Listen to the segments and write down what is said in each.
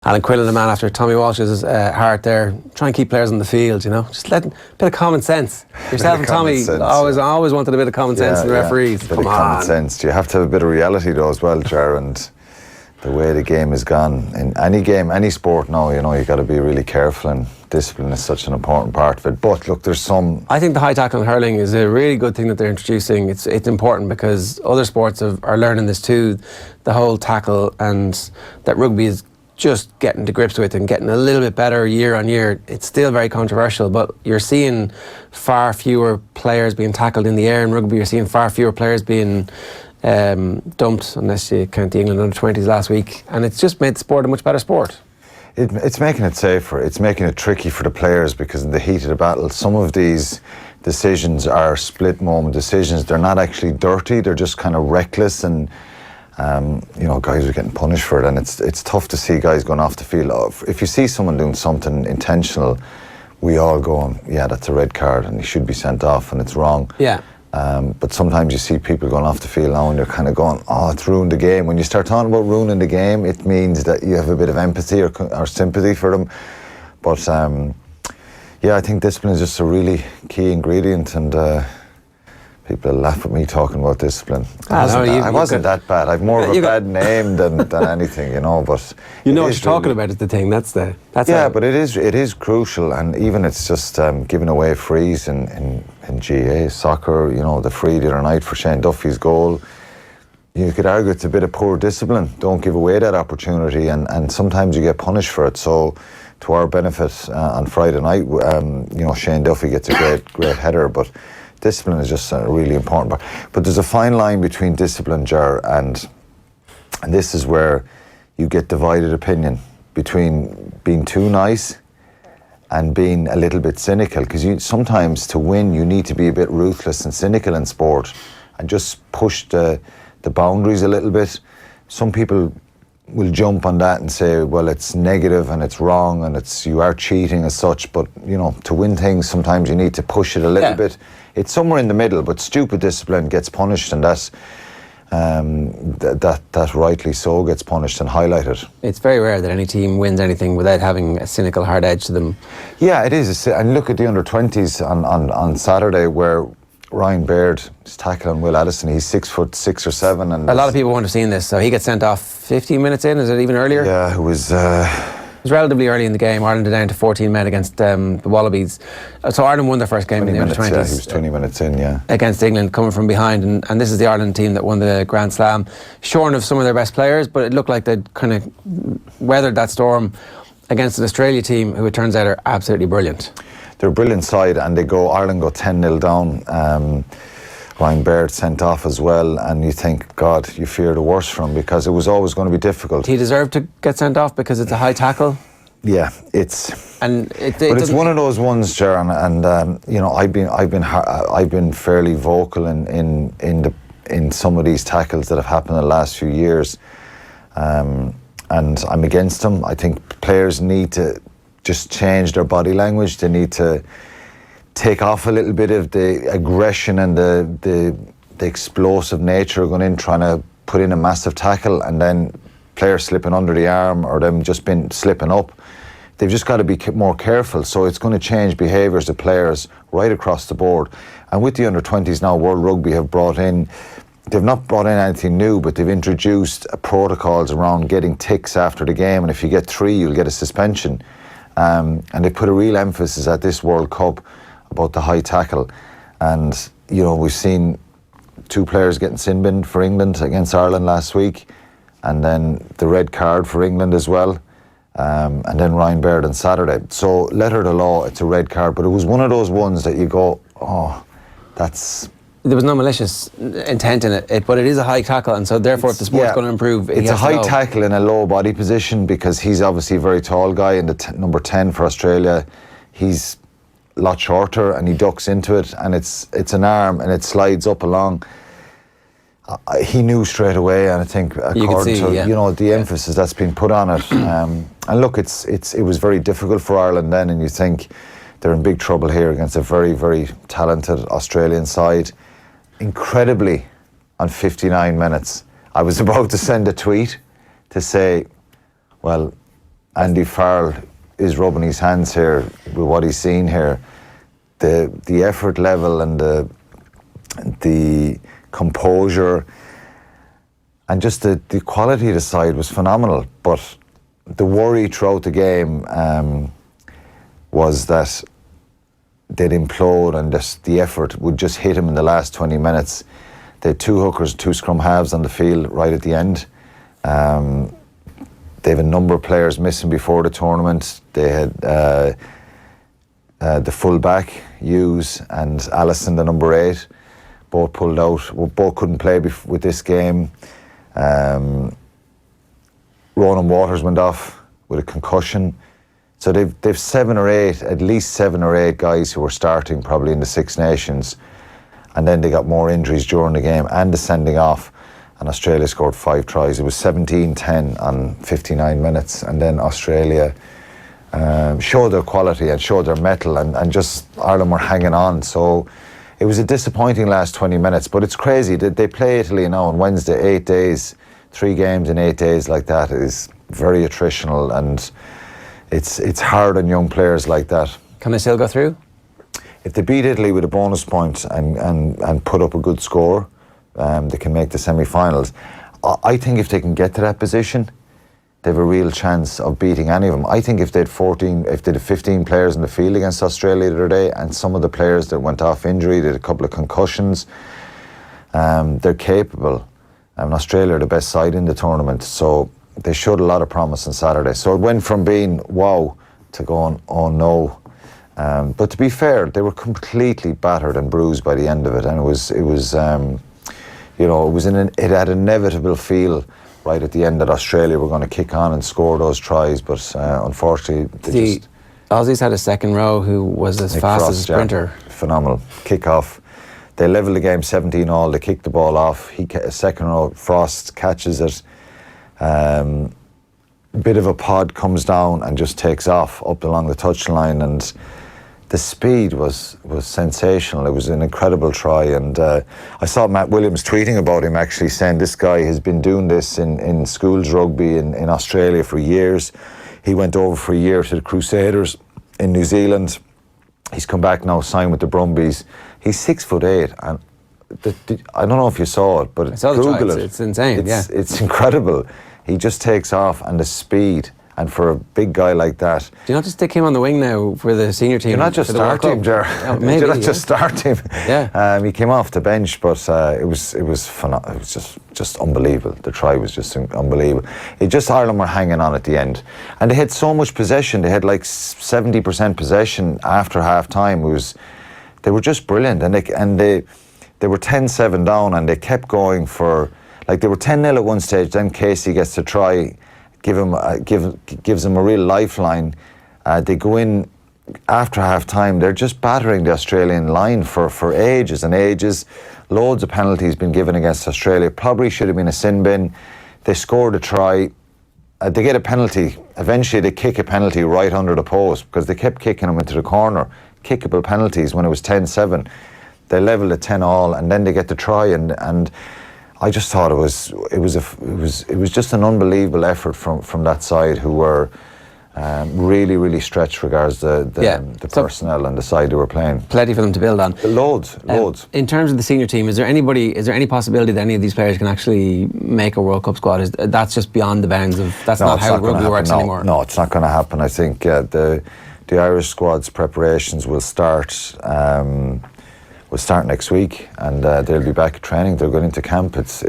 Alan Quinlan, the man after Tommy Walsh's heart there, try and keep players on the field, you know. Just let a bit of common sense. Yourself and Tommy always wanted a bit of common sense in the referees. Come on. Common sense. You have to have a bit of reality though as well, Ger, and the way the game has gone. In any game, any sport now, you know, you got to be really careful, and discipline is such an important part of it. But look, there's some... I think the high tackle in hurling is a really good thing that they're introducing. It's important because other sports are learning this too, the whole tackle, and that rugby is just getting to grips with and getting a little bit better year on year. It's still very controversial, but you're seeing far fewer players being tackled in the air in rugby. You're seeing far fewer players being dumped, unless you count the England under-20s last week, and it's just made the sport a much better sport. It's making it safer. It's making it tricky for the players, because in the heat of the battle, some of these decisions are split-moment decisions. They're not actually dirty, they're just kind of reckless, and you know, guys are getting punished for it, and it's tough to see guys going off the field. If you see someone doing something intentional, we all go, yeah, that's a red card and he should be sent off, and it's wrong. Yeah. But sometimes you see people going off the field now and you're kind of going, oh, it's ruined the game. When you start talking about ruining the game, it means that you have a bit of empathy or sympathy for them. But yeah, I think discipline is just a really key ingredient, and people laugh at me talking about discipline. I wasn't that bad. I've more of a bad name than anything, you know. But you know what you're talking about is the thing. That's yeah. But it is crucial, and even it's just giving away frees in GA soccer. You know, the free the other night for Shane Duffy's goal. You could argue it's a bit of poor discipline. Don't give away that opportunity, and sometimes you get punished for it. So, to our benefit, on Friday night, you know, Shane Duffy gets a great header, but discipline is just a really important part. But there's a fine line between discipline, Ger, and this is where you get divided opinion between being too nice and being a little bit cynical, because sometimes to win you need to be a bit ruthless and cynical in sport and just push the boundaries a little bit. Some people will jump on that and say, well, it's negative and it's wrong and you are cheating as such, but you know, to win things sometimes you need to push it a little bit. It's somewhere in the middle, but stupid discipline gets punished, and that rightly so gets punished and highlighted. It's very rare that any team wins anything without having a cynical hard edge to them. Yeah, it is. And look at the under-20s on Saturday, where Ryan Baird is tackling Will Addison. He's 6'6" or 7, and a lot of people wouldn't have seen this. So he gets sent off 15 minutes in. Is it even earlier? Yeah, it was relatively early in the game. Ireland are down to 14 men against the Wallabies. So Ireland won their first game in the under-20s. Yeah, he was 20 minutes in, yeah. Against England, coming from behind. And this is the Ireland team that won the Grand Slam. Shorn of some of their best players, but it looked like they'd kind of weathered that storm against an Australia team who, it turns out, are absolutely brilliant. They're a brilliant side, and Ireland go 10-0 down. Ryan Baird sent off as well, and you think, God, you fear the worst from him, because it was always going to be difficult. He deserved to get sent off because it's a high tackle. Yeah, but it's one of those ones, Ger, and you know, I've been fairly vocal in some of these tackles that have happened in the last few years, and I'm against them. I think players need to just change their body language. They need to take off a little bit of the aggression and the explosive nature going in, trying to put in a massive tackle, and then players slipping under the arm or them just been slipping up. They've just got to be more careful. So it's going to change behaviours of players right across the board. And with the under-20s now, World Rugby have they've not brought in anything new, but they've introduced protocols around getting ticks after the game, and if you get 3, you'll get a suspension. And they put a real emphasis at this World Cup about the high tackle. And, you know, we've seen 2 players getting sin-binned for England against Ireland last week, and then the red card for England as well, and then Ryan Baird on Saturday. So, letter of the law, it's a red card, but it was one of those ones that you go, oh, that's... There was no malicious intent in it, but it is a high tackle, and so therefore if the sport's going to improve, it's a high tackle in a low body position, because he's obviously a very tall guy, and the number 10 for Australia, he's a lot shorter, and he ducks into it, and it's an arm, and it slides up along. He knew straight away, and I think according to you know, the emphasis that's been put on it, and look, it was very difficult for Ireland then, and you think they're in big trouble here against a very, very talented Australian side. Incredibly, on 59 minutes, I was about to send a tweet to say, well, Andy Farrell is rubbing his hands here with what he's seen here. The effort level and the composure and just the quality of the side was phenomenal. But the worry throughout the game was that they'd implode and the effort would just hit him in the last 20 minutes. They had 2 hookers, 2 scrum halves on the field right at the end. They have a number of players missing before the tournament. They had the full-back, Hughes, and Allison, the number 8, both pulled out. Both couldn't play with this game. Ronan Waters went off with a concussion. So they've at least 7 or 8 guys who were starting probably in the Six Nations. And then they got more injuries during the game and the sending off. And Australia scored 5 tries. It was 17-10 on 59 minutes. And then Australia showed their quality and showed their mettle, and just Ireland were hanging on. So it was a disappointing last 20 minutes. But it's crazy. They play Italy now on Wednesday, 8 days. 3 games in 8 days like that is very attritional, and it's hard on young players like that. Can they still go through? If they beat Italy with a bonus point and put up a good score, they can make the semi-finals. I think if they can get to that position, they have a real chance of beating any of them. I think if they had 15 players in the field against Australia the other day, and some of the players that went off injury, they had a couple of concussions, they're capable. Australia are the best side in the tournament, so they showed a lot of promise on Saturday. So it went from being wow to going, oh no. But to be fair, they were completely battered and bruised by the end of it, and it had an inevitable feel right at the end that Australia were going to kick on and score those tries, but unfortunately the Aussies had a second row who was as Nick fast Frost, as a sprinter. Yeah, phenomenal kick off. They leveled the game 17-all. They kicked the ball off. Second row, Frost catches it. Bit of a pod comes down and just takes off up along the touchline, and the speed was sensational. It was an incredible try, and I saw Matt Williams tweeting about him, actually saying this guy has been doing this in schools rugby in Australia for years. He went over for a year to the Crusaders in New Zealand. He's come back now, signed with the Brumbies. He's 6'8", and I don't know if you saw it, but Google it. It's insane. It's incredible. He just takes off, and the speed. And for a big guy like that, do you not just stick him on the wing now for the senior team? You're not just start him, Ger. Maybe, you're not just start him. Yeah. He came off the bench, but it was just unbelievable. The try was just unbelievable. Ireland were hanging on at the end, and they had so much possession. They had like 70% possession after half time. They were just brilliant, and they were 10-7 down, and they kept going for, like, they were 10-0 at one stage. Then Casey gets to try. Gives them a real lifeline. They go in after half time. They're just battering the Australian line for ages and ages. Loads of penalties been given against Australia. Probably should have been a sin bin. They scored a try. They get a penalty. Eventually they kick a penalty right under the post because they kept kicking them into the corner. Kickable penalties when it was 10-7. They leveled at 10-all, and then they get the try, and I just thought it was just an unbelievable effort from that side, who were really, really stretched regards the personnel and the side they were playing. Plenty for them to build on. Loads. In terms of the senior team, is there any possibility that any of these players can actually make a World Cup squad? That's just beyond the bounds of, that's not how rugby works anymore? No, it's not going to happen. I think the Irish squad's preparations will start next week, and they'll be back at training. They're going into camp. It's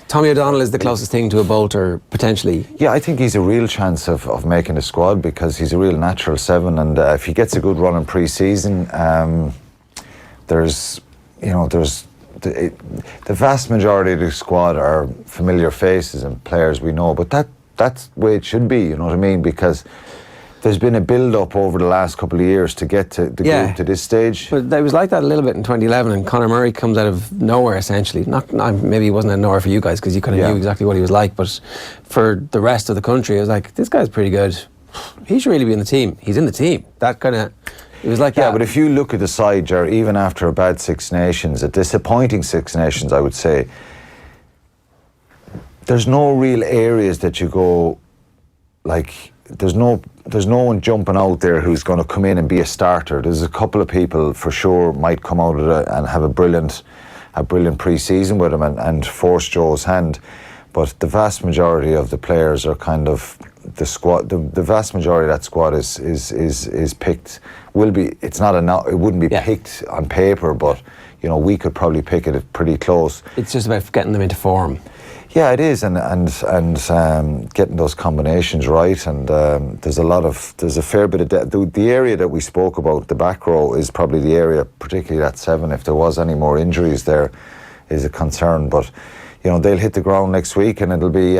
Tommy O'Donnell is the closest thing to a bolter, potentially. Yeah, I think he's a real chance of making the squad, because he's a real natural 7, and if he gets a good run in pre-season, there's the vast majority of the squad are familiar faces and players we know, but that's the way it should be, you know what I mean? Because there's been a build-up over the last couple of years to get to the group to this stage. But it was like that a little bit in 2011, and Conor Murray comes out of nowhere, essentially. Not maybe he wasn't out of nowhere for you guys, because you kind of knew exactly what he was like, but for the rest of the country, it was like, this guy's pretty good. He should really be in the team. He's in the team. That kind of... It was like that. Yeah, but if you look at the side, Ger, even after a bad Six Nations, a disappointing Six Nations, I would say, there's no real areas that you go, like, there's no one jumping out there who's going to come in and be a starter. There's a couple of people for sure might come out of it and have a brilliant pre-season with him and force Joe's hand. But the vast majority of the players are kind of the squad. The vast majority of that squad is picked. It's not enough. It wouldn't be picked on paper, but you know, we could probably pick it pretty close. It's just about getting them into form. Yeah, it is, and getting those combinations right. And there's a fair bit of the area that we spoke about. The back row is probably the area, particularly that 7. If there was any more injuries, there is a concern. But you know, they'll hit the ground next week, and it'll be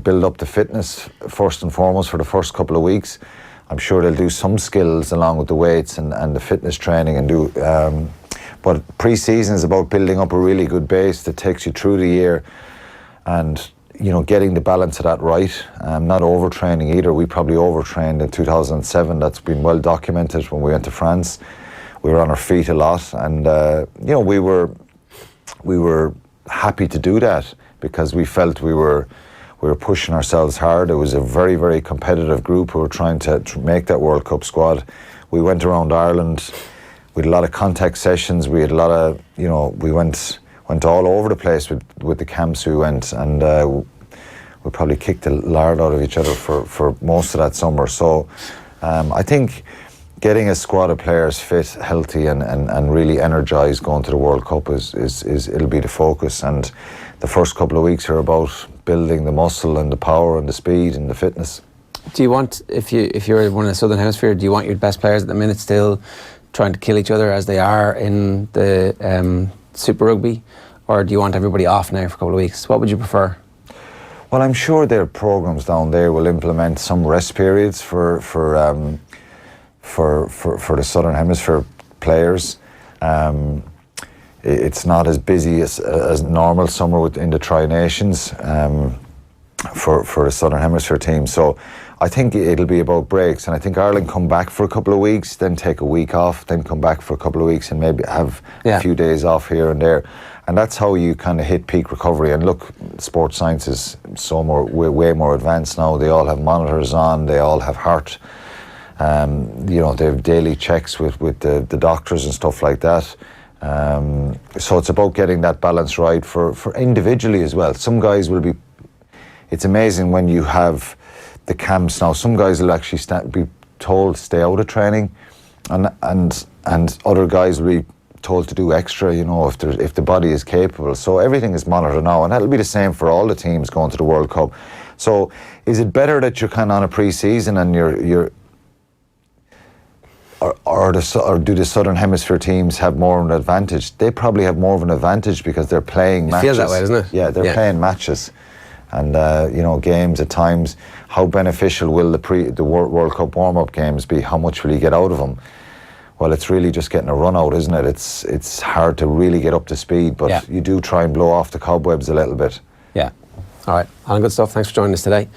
build up the fitness first and foremost for the first couple of weeks. I'm sure they'll do some skills along with the weights and the fitness training and do. But pre-season is about building up a really good base that takes you through the year, and you know, getting the balance of that right. Not overtraining either. We probably overtrained in 2007. That's been well documented. When we went to France, we were on our feet a lot, and you know, we were happy to do that because we felt we were pushing ourselves hard. It was a very, very competitive group who were trying to make that World Cup squad. We went around Ireland. We had a lot of contact sessions. We had a lot of, you know, we went all over the place with the camps we went, and we probably kicked the lard out of each other for most of that summer. So I think getting a squad of players fit, healthy, and really energised going to the World Cup is it'll be the focus. And the first couple of weeks are about building the muscle and the power and the speed and the fitness. Do you want, if you're one of the Southern Hemisphere, do you want your best players at the minute still trying to kill each other as they are in the Super Rugby, or do you want everybody off now for a couple of weeks? What would you prefer? Well, I'm sure their programs down there will implement some rest periods for the Southern Hemisphere players. It's not as busy as normal summer in the Tri-Nations for the Southern Hemisphere team. So I think it'll be about breaks, and I think Ireland come back for a couple of weeks, then take a week off, then come back for a couple of weeks and maybe have a few days off here and there. And that's how you kind of hit peak recovery. And look, sports science is way more advanced now. They all have monitors on, they all have heart. You know, they have daily checks with the doctors and stuff like that. So it's about getting that balance right for individually as well. Some guys will be, it's amazing when you have the camps now, some guys will actually be told to stay out of training, and other guys will be told to do extra, you know, if the body is capable. So everything is monitored now, and that'll be the same for all the teams going to the World Cup. So is it better that you're kind of on a pre-season and you're or do the Southern Hemisphere teams have more of an advantage? They probably have more of an advantage because they're playing matches. It feels that way, doesn't it? Yeah, they're playing matches. And you know, games at times. How beneficial will the World Cup warm-up games be? How much will you get out of them? Well, it's really just getting a run out, isn't it? It's hard to really get up to speed, but you do try and blow off the cobwebs a little bit. Yeah. All right, Alan, good stuff. Thanks for joining us today.